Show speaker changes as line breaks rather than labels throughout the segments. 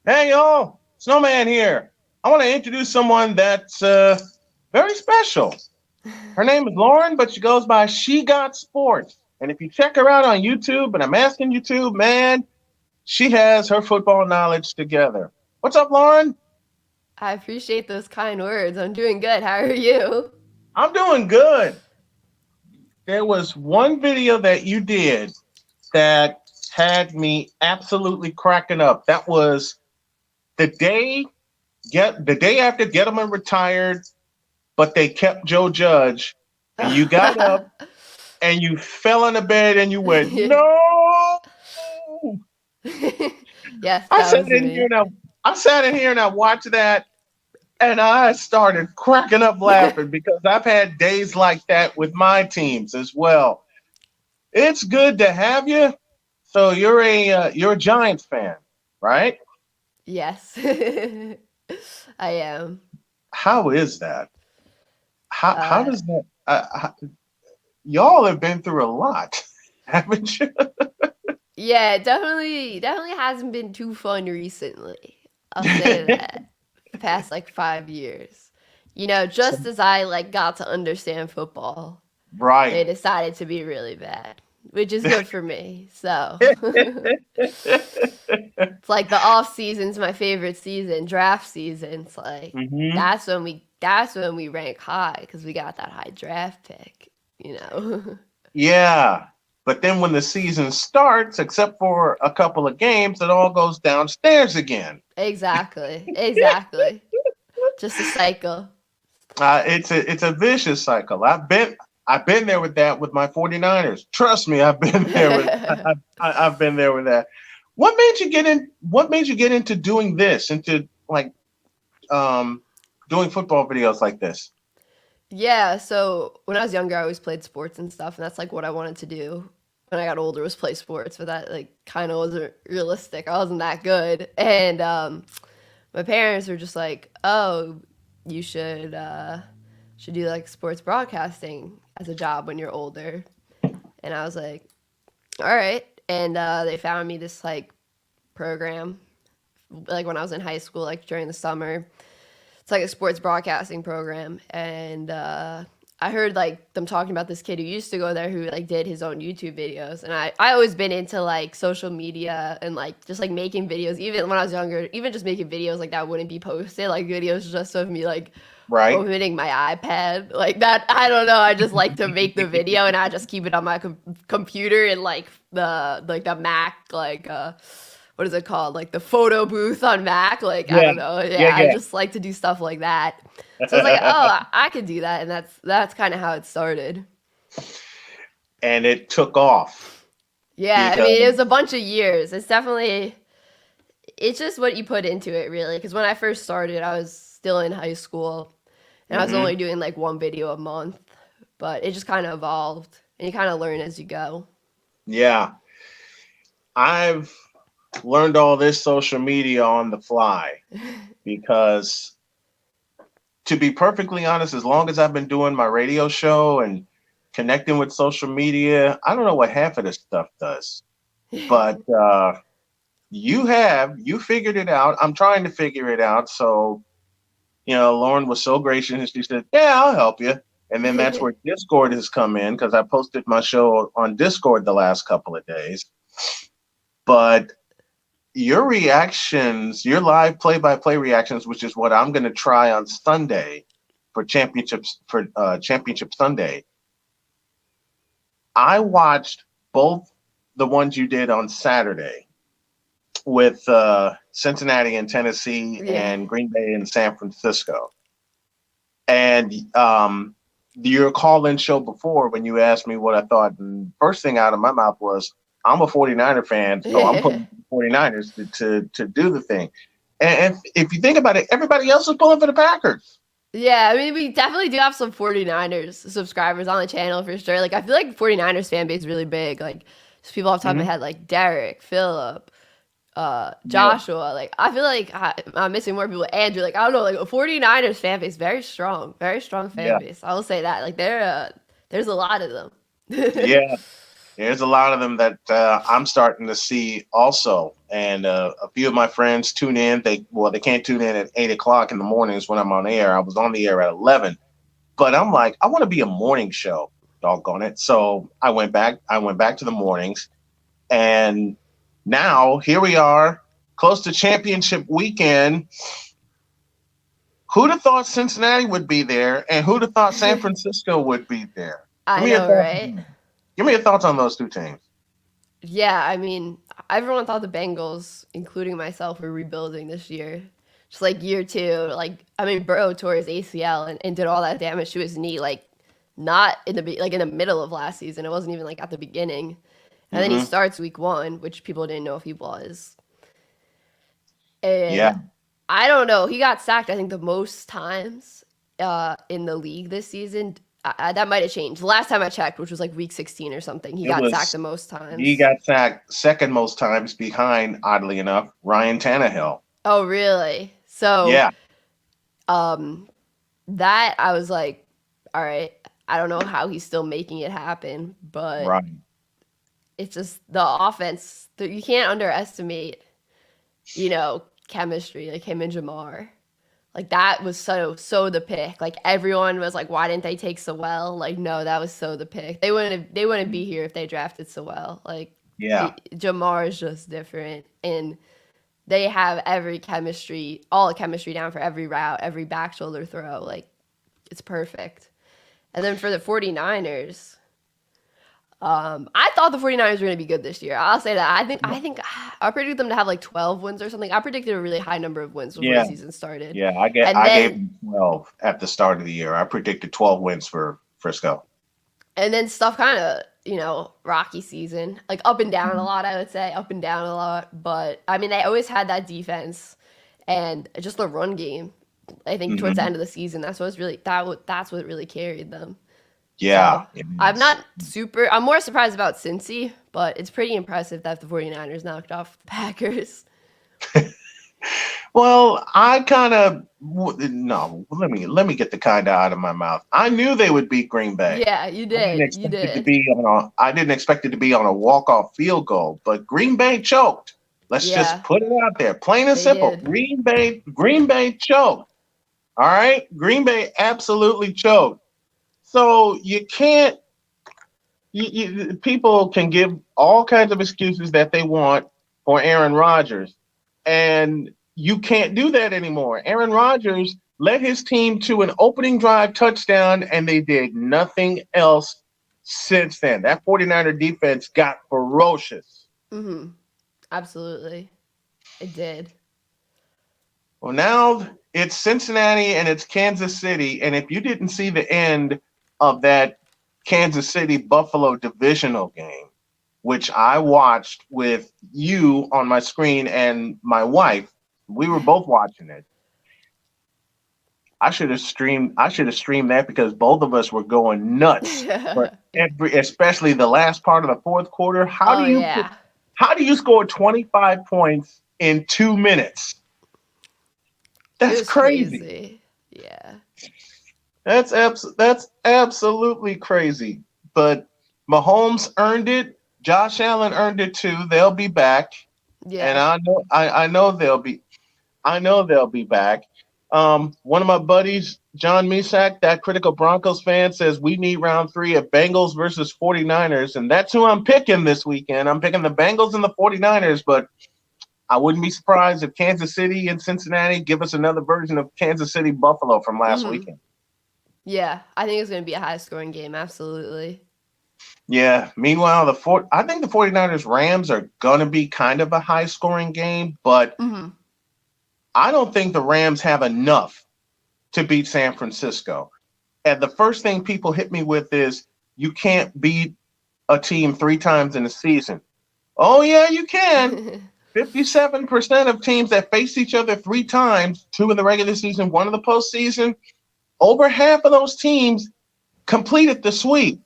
Hey, y'all, Snowman here. I want to introduce someone that's very special. Her name is Lauren, but she goes by She Got Sports. And if you check her out on YouTube, and I'm asking YouTube, man, she has her football knowledge together. What's up, Lauren?
I appreciate those kind words. I'm doing good. How are you?
I'm doing good. There was one video that you did that had me absolutely cracking up. That was the day the day after Gettleman retired, but they kept Joe Judge, and you got up and you fell on the bed and you went, "No!"
Yes,
I
that
sat
was
in here
me.
and I sat in here and I watched that and I started cracking up laughing because I've had days like that with my teams as well. It's good to have you. So you're a Giants fan, right?
Yes, I am.
How is that? How
Uh,
does that? Y'all have been through a lot, haven't you?
yeah, definitely hasn't been too fun recently. I'll say that. The past like 5 years. Just as I like got to understand football, they
Right.
decided to be really bad, which is good for me. So it's like the off season's my favorite season, draft season. It's like
hmm
that's when we rank high because we got that high draft pick, you know.
Yeah. But then when the season starts, except for a couple of games, it all goes downstairs again.
Exactly. Just a cycle.
It's a vicious cycle. I've been there with that with my 49ers. Trust me, I've been there with I've been there with that. What made you get into doing this, into like um doing football videos like this?
Yeah, so when I was younger, I always played sports and stuff, and that's like what I wanted to do when I got older was play sports, but that like kind of wasn't realistic. I wasn't that good, and my parents were just like, "Oh, you should do like sports broadcasting as a job when you're older." And I was like, "All right." And they found me this like program, like when I was in high school, like during the summer. It's like a sports broadcasting program, and I heard like them talking about this kid who used to go there who like did his own YouTube videos, and I always been into like social media and like just like making videos. Even when I was younger, even just making videos like that wouldn't be posted, like videos just of me like
Right?
opening my iPad like that. I don't know. I just like to make the video, and I just keep it on my computer and like the Mac what is it called? Like the photo booth on Mac. Like I
Yeah.
don't know.
Yeah,
Yeah, I
yeah.
just like to do stuff like that. So I was like, oh, I could do that, and that's kind of how it started.
And it took off
Yeah, I
because
mean, it was a bunch of years. It's just what you put into it, really. Because when I first started, I was still in high school, and I was
hmm
only doing like one video a month. But it just kind of evolved, and you kind of learn as you go.
yeah, I've learned all this social media on the fly because, to be perfectly honest, as long as I've been doing my radio show and connecting with social media, I don't know what half of this stuff does. But you figured it out. I'm trying to figure it out. So, Lauren was so gracious and she said, "Yeah, I'll help you." And then that's where Discord has come in because I posted my show on Discord the last couple of days. But your reactions, your live play-by-play reactions, which is what I'm going to try on Sunday for Championship Sunday. I watched both the ones you did on Saturday with Cincinnati and Tennessee
Yeah.
and Green Bay and San Francisco. And your call-in show before when you asked me what I thought, and first thing out of my mouth was, I'm a 49er fan, so I'm pulling for the 49ers to do the thing. And if you think about it, everybody else is pulling for the Packers.
Yeah, I mean, we definitely do have some 49ers subscribers on the channel for sure. Like, I feel like 49ers fan base is really big. Like, just people off the top of my
hmm
head, like Derek, Philip,
Yeah,
Joshua. Like, I feel like I'm missing more people. Andrew, like, I don't know, like a 49ers fan base, very strong fan
yeah,
base. I will say that. Like, there's a lot of them.
yeah. There's a lot of them that I'm starting to see also, and a few of my friends tune in. They can't tune in at 8 o'clock in the mornings when I'm on air. I was on the air at 11, but I'm like, I want to be a morning show. Doggone it! So I went back. I went back to the mornings, and now here we are, close to championship weekend. Who'd have thought Cincinnati would be there, and who'd have thought San Francisco would be there? Give
I
me your
know,
thoughts.
right?
Give me your thoughts on those two teams.
Yeah, I mean, everyone thought the Bengals, including myself, were rebuilding this year. Just like year two, like I mean, Burrow tore his ACL and did all that damage to his knee, like not in like in the middle of last season. It wasn't even like at the beginning. And then he
Hmm.
starts week one, which people didn't know if he was. And
Yeah,
I don't know. He got sacked, I think, the most times in the league this season. That might have changed. The last time I checked, which was like week 16 or something, he
it
got sacked
was.
the most
He
times.
got sacked second most times behind, oddly enough, Ryan Tannehill.
Oh, really? So
Yeah,
um, that I was like, all right, I don't know how he's still making it happen, but
right.
it's just the offense. You can't underestimate, chemistry like him and Jamar. Like that was so the pick. Like everyone was like, why didn't they take Sewell? Like no, that was so the pick. They wouldn't be here if they drafted Sewell. Like
Yeah,
Jamar is just different, and they have all the chemistry down for every route, every back shoulder throw. Like it's perfect. And then for the 49ers, I thought the 49ers were going to be good this year. I'll say that. I think I predicted them to have like 12 wins or something. I predicted a really high number of wins before the
yeah,
season started.
yeah.
And
I gave
then
him 12 at the start of the year. I predicted 12 wins for Frisco.
and then stuff kind of, rocky season. Like up and down a
Mhm.
lot, I would say. Up and down a lot, but I mean, they always had that defense and just the run game. I think towards the
Mhm.
end of the season, that's what really carried them.
Yeah,
So
it
I'm
is.
not super. I'm more surprised about Cincy, but it's pretty impressive that the 49ers knocked off the Packers.
Well, I kind of no. Let me get the kind of out of my mouth. I knew they would beat Green Bay.
Yeah, you
I didn't
did. You
expect it to
did.
be on a. I didn't expect it to be on a walk-off field goal, but Green Bay choked. Let's just
Yeah,
put it out there, plain and
they
simple.
did.
Green Bay choked. All right, Green Bay absolutely choked. So you can't. People can give all kinds of excuses that they want for Aaron Rodgers, and you can't do that anymore. Aaron Rodgers led his team to an opening drive touchdown, and they did nothing else since then. That 49er defense got ferocious.
Hmm. Absolutely, it did.
Well, now it's Cincinnati and it's Kansas City, and if you didn't see the end of that Kansas City Buffalo divisional game, which I watched with you on my screen and my wife. We were both watching it. I should have streamed that because both of us were going nuts for especially the last part of the fourth quarter.
Oh yeah,
How do you score 25 points in 2 minutes?
it
That's
was
crazy.
crazy. Yeah,
That's absolutely crazy. But Mahomes earned it. Josh Allen earned it too. They'll be back, and
yeah.
I know they'll be back. One of my buddies, John Misak, that critical Broncos fan, says we need round three of Bengals versus 49ers, and that's who I'm picking this weekend. I'm picking the Bengals and the 49ers, but I wouldn't be surprised if Kansas City and Cincinnati give us another version of Kansas City Buffalo from last
Hmm.
weekend.
Yeah, I think it's going to be a high scoring game. Absolutely.
Yeah. Meanwhile, I think the 49ers Rams are gonna be kind of a high scoring game, but
Hmm.
I don't think the Rams have enough to beat San Francisco. And the first thing people hit me with is you can't beat a team three times in a season. Oh yeah, you can. 57% of teams that face each other three times, two in the regular season, one in the postseason, over half of those teams completed the sweep.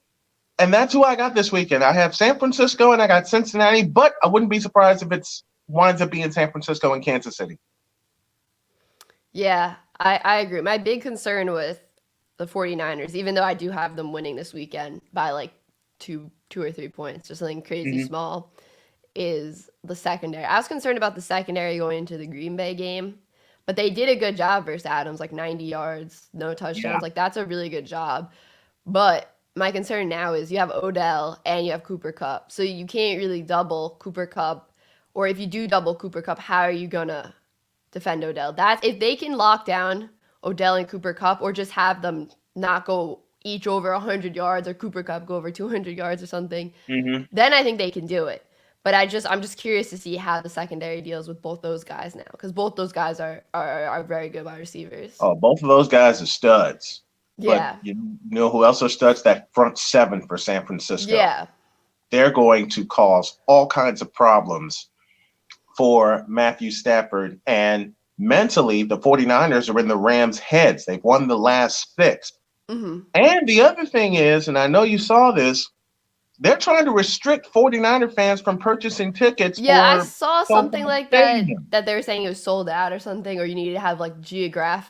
And that's who I got this weekend. I have San Francisco and I got Cincinnati, but I wouldn't be surprised if it winds up being San Francisco and Kansas City.
Yeah, I agree. My big concern with the 49ers, even though I do have them winning this weekend by like two or 3 points, just something crazy
Mhm.
small, is the secondary. I was concerned about the secondary going into the Green Bay game, but they did a good job versus Adams, like 90 yards, no touchdowns.
Yeah.
Like that's a really good job. But my concern now is you have Odell and you have Cooper Cup. So you can't really double Cooper Cup. Or if you do double Cooper Cup, how are you gonna defend Odell? That's if they can lock down Odell and Cooper Cup, or just have them not go each over 100 yards, or Cooper Cup go over 200 yards or something,
Mhm.
then I think they can do it. But I'm just curious to see how the secondary deals with both those guys now, because both those guys are very good wide receivers.
Oh, both of those guys are studs. But
Yeah,
you know who else are studs? That front seven for San Francisco.
yeah,
They're going to cause all kinds of problems for Matthew Stafford. And mentally, the 49ers are in the Rams' heads. They've won the last 6.
hmm
And the other thing is, and I know you saw this, they're trying to restrict 49er fans from purchasing tickets
yeah. I
for
saw something
SoFi
like
Stadium.
that they were saying it was sold out or something, or you need to have like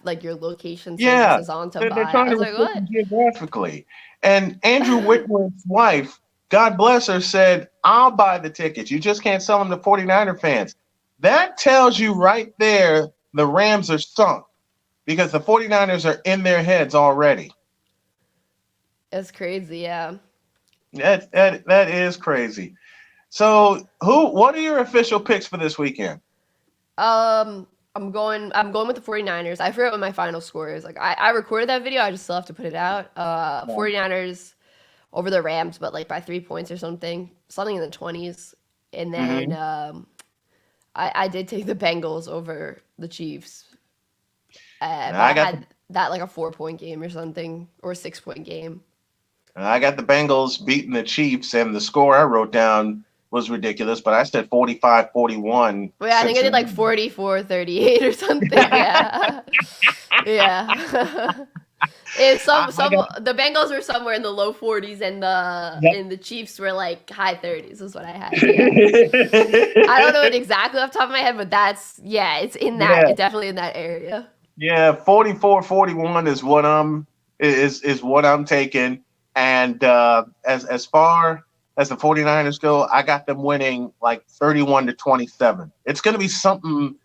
like your location
Yeah,
services on to
they're
buy.
trying
I
to
was like,
restrict
what?
it geographically. And Andrew Whitworth's wife, God bless her, said, I'll buy the tickets. You just can't sell them to 49er fans. That tells you right there the Rams are sunk because the 49ers are in their heads already.
It's crazy, yeah.
That is crazy. So what are your official picks for this weekend?
I'm going with the 49ers. I forget what my final score is. Like I recorded that video, I just still have to put it out. 49ers over the Rams, but like by 3 points or something. Something in the 20s. And then
Mm-hmm.
I did take the Bengals over the Chiefs. But
I
I
got
had that like a 4-point game or something, or a 6-point game.
the Bengals beating the Chiefs, and the score I wrote down was ridiculous, but I said 45-41
Well, yeah, I think I did like
Cincinnati.
44-38 or something. Yeah. Yeah. It's
I got
the Bengals were somewhere in the low 40s, and
yep.
the Chiefs were like high 30s is what I had. Yeah. I don't know it exactly off the top of my head, but it's in
Yeah,
it's definitely in that area.
yeah, 44-41 is what I'm taking. And as far as the 49ers go, I got them winning like 31-27. It's going to be something.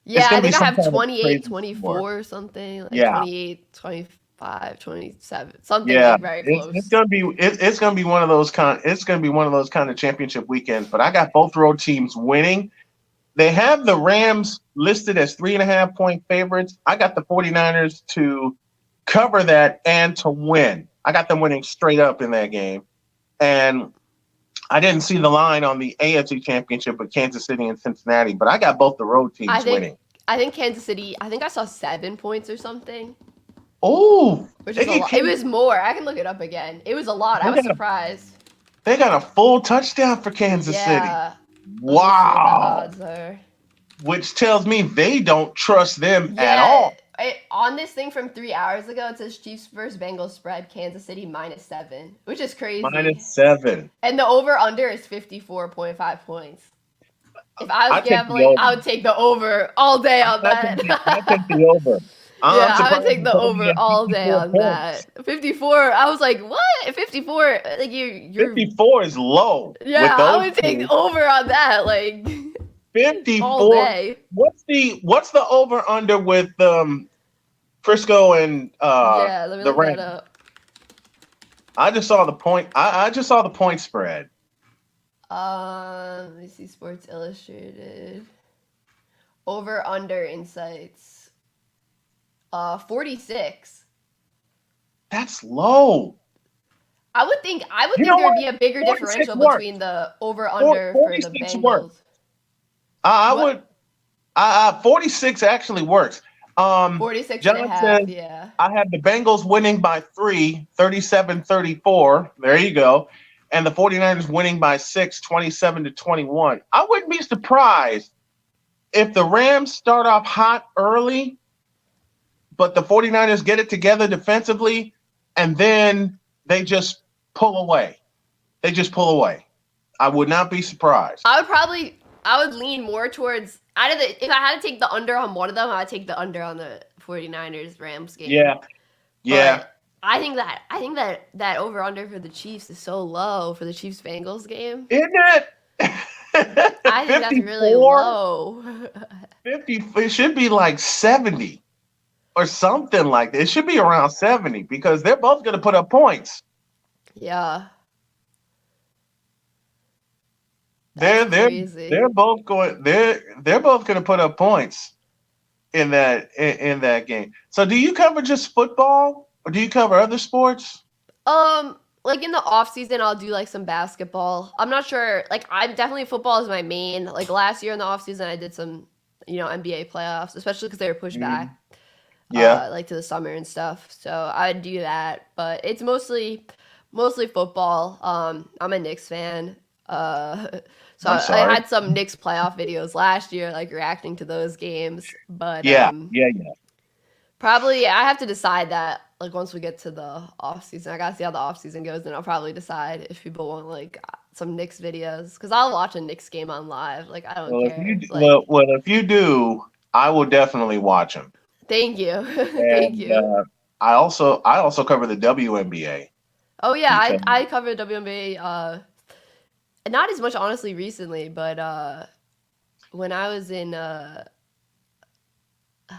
It's
Yeah, I
going to be
think I
some
have
kind of
twenty-eight,
crazy score.
24 or something, like
Yeah,
28, 25, 27, something
yeah.
like very
It's
close.
going to be it's going to be one of those kind of championship weekends. But I got both road teams winning. They have the Rams listed as 3.5-point favorites. I got the 49ers to cover that and to win. I got them winning straight up in that game. And I didn't see the line on the AFC Championship with Kansas City and Cincinnati, but I got both the road
I
teams
think
winning.
I think Kansas City, I think I saw 7 points or something,
Oh,
which
they
is a lot. It
get
was more. I can look it up again. It was a lot. I
they
was
got a
surprised.
they got a full touchdown for Kansas City.
Yeah. Let me see what the
Wow.
odds are.
Which tells me they don't trust them at
Yeah.
all.
On this thing from 3 hours ago, it says Chiefs versus Bengals spread Kansas City -7, which is crazy.
-7.
And the over under is 54.5 points. If I was
I take the
gambling,
over.
I would take the over all day on that.
I take the over. I'm
Yeah, I would
surprised
take
it's
the
only
over
at
all day
54
on
points.
that. 54. I was like, what? 54? Like you're
54 is low
yeah,
with
I
those
would take
two.
the over on that, like all
54.
day.
What's the over under with Frisco and
Yeah, let me
the
look that
Rams?
up.
I just saw the point. I just saw the point spread.
Let me see Sports Illustrated. Over under insights. 46.
That's low.
I would think
You know
there'd
what?
be a bigger
46
differential
works.
between the over under for the
46 works.
Bengals.
I
What?
would. 46 actually works.
46 and a
John
half,
says
yeah.
I have the Bengals winning by 3, 37-34. There you go. And the 49ers winning by 6, 27-21. I wouldn't be surprised if the Rams start off hot early, but the 49ers get it together defensively, and then they just pull away. They just pull away. I would not be surprised.
I would lean more towards if I had to take the under on one of them, I would take the under on the 49ers Rams game.
Yeah.
But I think that over under for the Chiefs is so low for the Chiefs Bengals game.
Isn't it?
I think that's really
54,
low.
50, it should be like 70 or something like that. It should be around 70 because they're both going to put up points.
Yeah.
They're
That's
they're
crazy.
they're both going they're both going to put up points in that game. So do you cover just football or do you cover other sports?
Like in the off season, I'll do like some basketball. I'm not sure. Like, I'm definitely football is my main. Like last year in the off season, I did some, NBA playoffs, especially because they were pushed back,
Mhm. Yeah,
like to the summer and stuff. So I'd do that, but it's mostly football. I'm a Knicks fan. So
I'm
I
sorry.
had some Knicks playoff videos last year, like reacting to those games. But
Yeah, yeah, yeah.
probably I have to decide that like once we get to the off season. I gotta see how the off season goes, and I'll probably decide if people want like some Knicks videos because I'll watch a Knicks game on live. Like I don't care. Like
Well, if you do, I will definitely watch them.
thank you, thank
And
you.
I also cover the WNBA
Oh yeah, I
because
I covered WNBA. Not as much honestly recently, but when I was in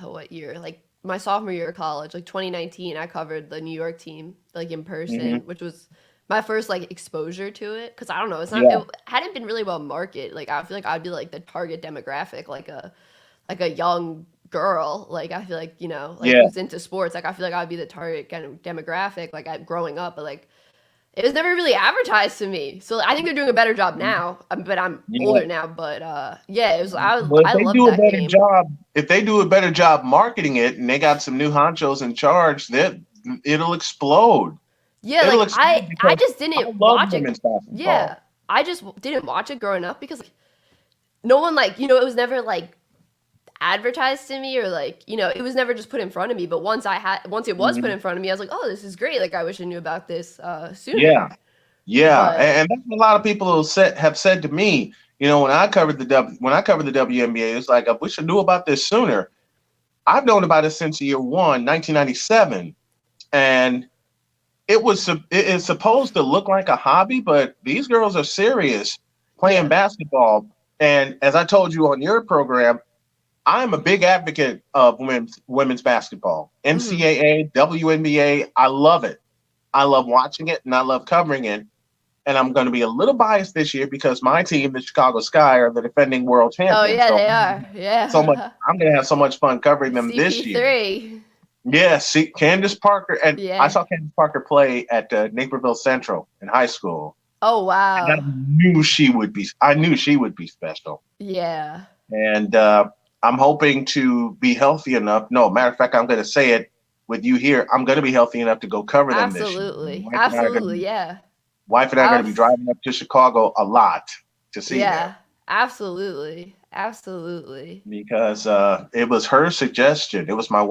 what year? Like my sophomore year of college, like 2019, I covered the New York team like in person,
mhm,
which was my first like exposure to it. Cause I don't know,
yeah,
it hadn't been really well marketed. Like I feel like I'd be like the target demographic, like a young girl. Like I feel like like
yeah,
who's into sports. Like I feel like I'd be the target kind of demographic. Like growing up, but like it was never really advertised to me. So I think they're doing a better job now. But I'm
yeah.
older now. But yeah, it was. I
Well,
I loved that game.
if they do a better job marketing it, and they got some new honchos in charge, that it'll explode.
Yeah,
It'll
like
explode
I
because
just
I
didn't
love
watch it.
women's basketball.
Yeah, I just didn't watch it growing up because like, no one like it was never like advertised to me or like it was never just put in front of me. But once it was put
Mhm.
in front of me, I was like, oh, this is great. Like I wish I knew about this
Yeah,
sooner.
yeah,
But
and that's what a lot of people have said to me. When I covered the WNBA, it's like I wish I knew about this sooner. I've known about it since year one, 1997, and it is supposed to look like a hobby, but these girls are serious playing
yeah,
basketball. And as I told you on your program, I'm a big advocate of women's basketball,
hmm
NCAA, WNBA. I love it. I love watching it and I love covering it. And I'm going to be a little biased this year because my team, the Chicago Sky, are the defending world
oh
champions.
yeah,
So
they are.
so much,
Yeah,
I'm going to have so much fun covering them this year.
CP3.
Yeah, see, Candace Parker, and I
Yeah.
saw Candace Parker play at Naperville Central in high school,
Oh
and
wow.
I knew she would be special,
Yeah.
and I'm hoping to be healthy enough. No, matter of fact, I'm going to say it with you here. I'm going to be healthy enough to go cover them this year.
Absolutely. Absolutely. Yeah.
Wife and I are going to be
Abs-
driving up to Chicago a lot to see them
yeah. Absolutely. Absolutely.
because it was her suggestion. It was my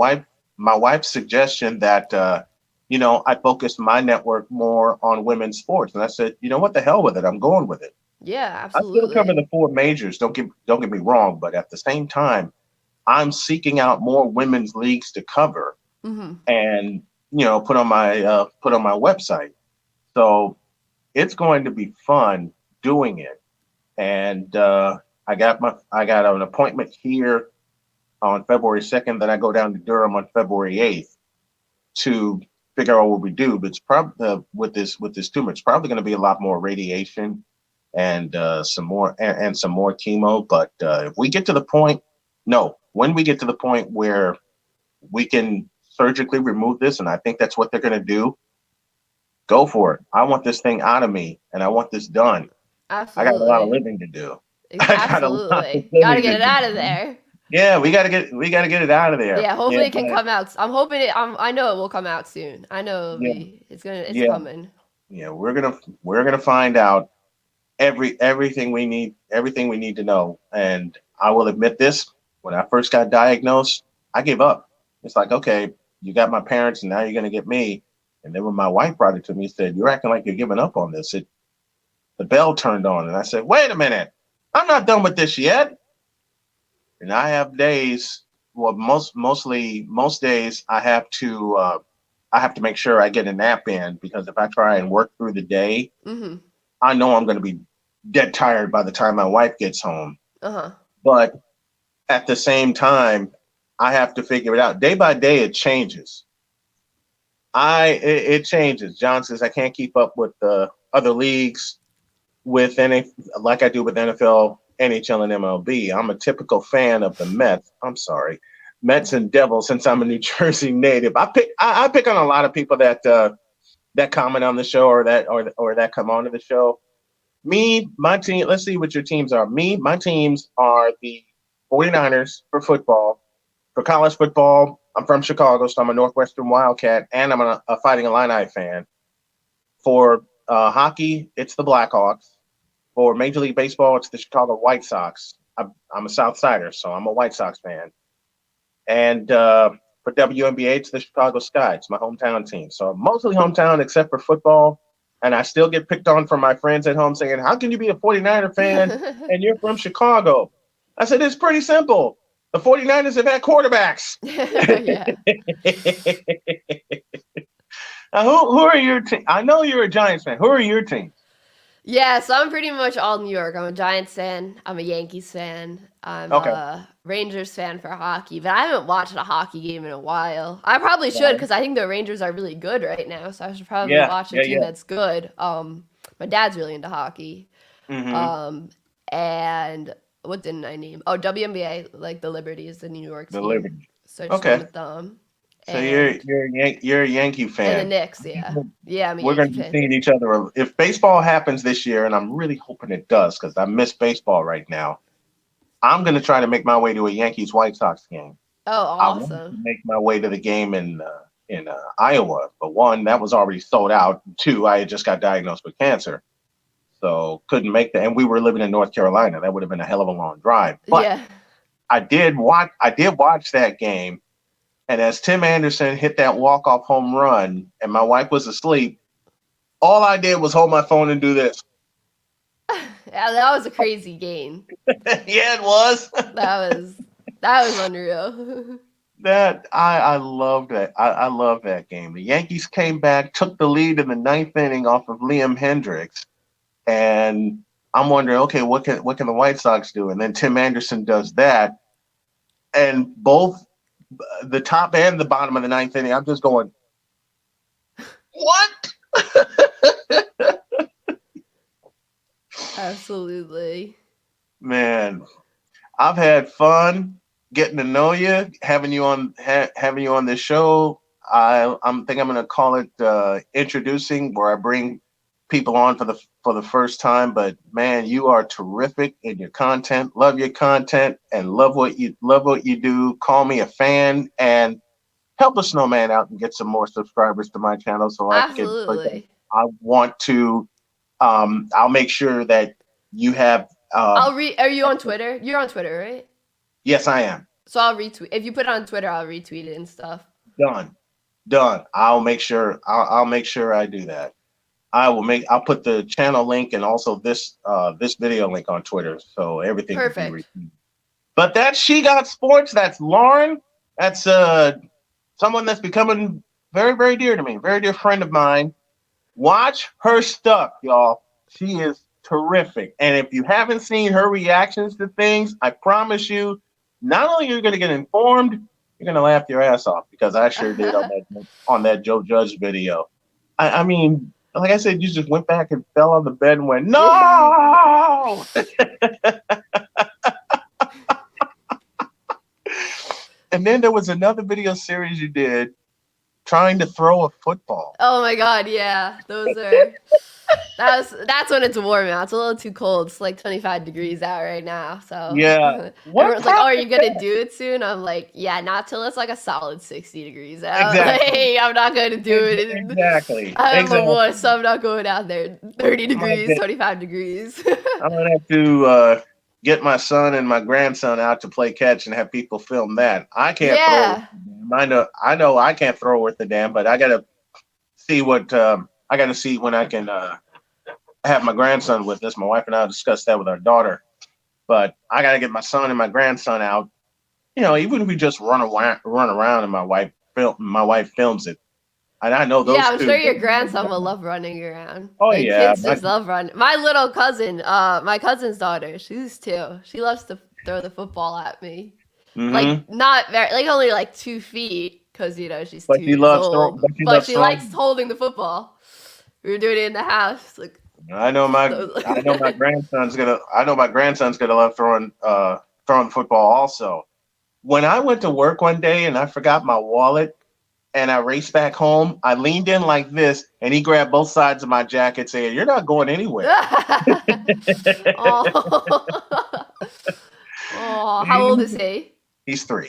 wife's suggestion that I focused my network more on women's sports, and I said, you know what, the hell with it, I'm going with it.
Yeah,
I still cover
absolutely.
the four majors. Don't get me wrong, but at the same time, I'm seeking out more women's leagues to cover
Mhm.
and put on my website. So it's going to be fun doing it. And I got an appointment here on February 2nd. Then I go down to Durham on February 8th to figure out what we do. But it's probably with this tumor, it's probably going to be a lot more radiation and some more chemo. But if we get to the point, no, when we get to the point where we can surgically remove this, and I think that's what they're going to do, go for it. I want this thing out of me, and I want this done. I got a lot of
Absolutely.
living to do. I got a lot of
Absolutely. Got to
living
get
to
it
do.
out of there.
Yeah, we got to get it out of there.
Yeah,
Yeah,
hopefully it can
but
come out. I'm hoping I know it will come out soon. I know
yeah,
it's
yeah,
coming.
yeah. We're gonna find out everything we need to know. And I will admit this: when I first got diagnosed, I gave up. It's like, okay, you got my parents, and now you're gonna get me. And then when my wife brought it to me, said, "You're acting like you're giving up on this." The bell turned on, and I said, "Wait a minute, I'm not done with this yet." And I have days, well, most days I have to. I have to make sure I get a nap in, because if I try and work through the day,
Mm-hmm.
I know I'm going to be dead tired by the time my wife gets home.
Uh-huh.
But at the same time, I have to figure it out. Day by day, it changes. It changes. John says I can't keep up with the other leagues with any like I do with NFL, NHL, and MLB. I'm a typical fan of the Mets. I'm sorry, Mets and Devils. Since I'm a New Jersey native, I pick on a lot of people that that comment on the show, or that come onto the show. Me, my team. Let's see what your teams are. My teams are the 49ers for football. For college football, I'm from Chicago, so I'm a Northwestern Wildcat, and I'm a Fighting Illini fan. For hockey, it's the Blackhawks. For Major League Baseball, it's the Chicago White Sox. I'm a South Sider, so I'm a White Sox fan. And for WNBA, it's the Chicago Sky. It's my hometown team. So mostly hometown except for football. And I still get picked on from my friends at home saying, how can you be a 49er fan and you're from Chicago? I said, it's pretty simple. The 49ers have had quarterbacks.
Yeah.
Now, who are your team? I know you're a Giants fan. Who are your teams?
Yeah, so I'm pretty much all New York. I'm a Giants fan. I'm a Yankees fan. I'm
Okay.
a Rangers fan for hockey, but I haven't watched a hockey game in a while. I probably should, because I think the Rangers are really good right now, so I should probably watch a team that's good. My dad's really into hockey.
Mm-hmm.
And what didn't I name? Oh, WNBA, like the Liberties, the New York
The
team.
Liberty.
So I just went with them.
So you're a Yankee fan.
And the Knicks, yeah. Yeah, I'm a
We're going
Yankee
to
fan.
be seeing each other. If baseball happens this year, and I'm really hoping it does, because I miss baseball right now, I'm going to try to make my way to a Yankees White Sox game.
Oh,
I want
awesome.
to make my way to the game in Iowa. But one, that was already sold out. Two, I had just got diagnosed with cancer, so couldn't make that. And we were living in North Carolina. That would have been a hell of a long drive. But
Yeah.
I did watch that game. And as Tim Anderson hit that walk-off home run and my wife was asleep, all I did was hold my phone and do this.
Yeah, that was a crazy game.
Yeah, it was.
That was unreal.
I love that. I love that game. The Yankees came back, took the lead in the ninth inning off of Liam Hendricks. And I'm wondering, okay, what can the White Sox do? And then Tim Anderson does that. And both the top and the bottom of the ninth inning, I'm just going, what?
Absolutely.
Man, I've had fun getting to know you, having you on this show. I'm going to call it introducing, where I bring people on for the first time. But man, you are terrific in your content. Love your content and love what you do. Call me a fan and help a snowman out and get some more subscribers to my channel so
Absolutely.
I want to. I'll make sure that you have.
Are you on Twitter? You're on Twitter, right?
Yes, I am.
So I'll retweet. If you put it on Twitter, I'll retweet it and stuff.
Done. I'll make sure. I'll make sure I do that. I'll put the channel link and also this video link on Twitter, so everything can be received. But that's She Got Sports. That's Lauren. That's someone that's becoming very, very dear to me, very dear friend of mine. Watch her stuff, y'all. She is terrific. And if you haven't seen her reactions to things, I promise you, not only are you going to get informed, you're going to laugh your ass off, because I sure did on that Joe Judge video. I mean, like I said, you just went back and fell on the bed and went, no! And then there was another video series you did trying to throw a football.
Oh my God, yeah. Those are that's when it's warm out. It's a little too cold. It's like 25 degrees out right now. So
yeah.
Everyone's like, oh, are you gonna do it soon? I'm like, yeah, not till it's like a solid 60 degrees out.
Exactly.
Like, hey, I'm not gonna do it.
Exactly.
I'm a boy, so I'm not going out there. 30 degrees, 25 degrees.
I'm gonna have to get my son and my grandson out to play catch and have people film that. I can't throw. I know I can't throw worth the damn, but I gotta see what I gotta see when I can have my grandson with us. My wife and I discussed that with our daughter, but I gotta get my son and my grandson out. You know, even if we just run around and my wife films it, And I know
Yeah,
those
I'm
two.
sure your grandson will love running around.
Oh
Like
yeah.
kids just love running. My little cousin, my cousin's daughter, she's 2. She loves to throw the football at me.
Mm-hmm.
Like not very, like only like 2 feet, because she's
But
2 years old.
but she
But
loves
she
throwing.
likes holding the football. We were doing it in the house. Like,
I know my grandson's gonna love throwing the football also. When I went to work one day and I forgot my wallet and I raced back home, I leaned in like this and he grabbed both sides of my jacket saying, "You're not going anywhere."
oh. Oh, how old is he?
He's 3.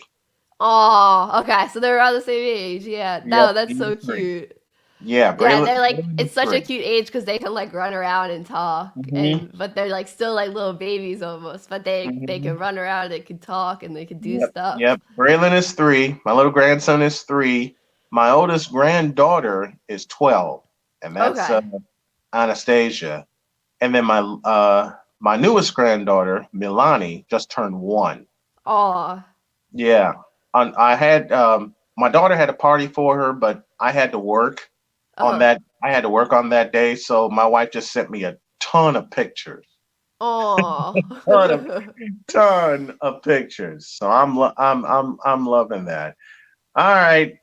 Oh, okay. So they're around the same age. Yeah.
Yep,
No, that's
he's
so
3.
cute.
Yeah,
Yeah, they're like
Braylon is
it's such a
3.
cute age because they can like run around and talk,
Mm-hmm.
and but they're like still like little babies almost, but they
Mm-hmm.
can run around, they can talk, and they can do
Yep,
stuff.
yep. Braylon is 3. My little grandson is 3. My oldest granddaughter is 12, and that's
Okay.
Anastasia. And then my newest granddaughter, Milani, just turned 1.
Oh.
Yeah. I had my daughter had a party for her, but I had to work on
Uh-huh.
that. I had to work on that day, so my wife just sent me a ton of pictures.
Oh.
Ton of ton of pictures. So I'm loving that. All right,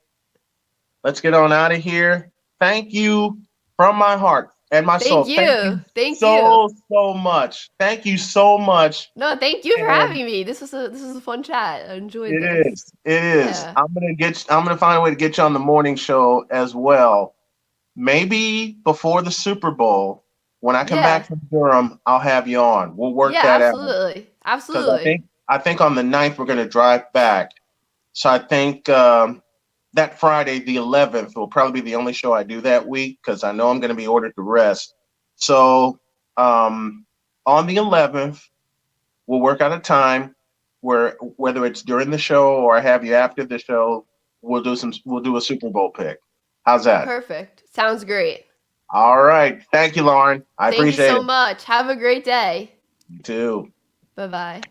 let's get on out of here. Thank you from my heart and my
Thank
soul. Thank you
you. Thank you.
so much. Thank you so much.
No, thank you for
And
having me. This was a fun chat. I enjoyed
it
this.
is. It is.
Yeah.
I'm gonna find a way to get you on the morning show as well. Maybe before the Super Bowl, when I come
Yeah.
back from Durham, I'll have you on. We'll work
Yeah,
that out
absolutely.
because
Absolutely.
I think on the 9th we're gonna drive back. So I think that Friday, the 11th, will probably be the only show I do that week because I know I'm gonna be ordered to rest. So on the 11th, we'll work out a time where whether it's during the show or I have you after the show, we'll do a Super Bowl pick. How's that?
Perfect. Sounds great.
All right. Thank you, Lauren. I
Thank you
appreciate
so
it.
much. Have a great day.
You too.
Bye-bye.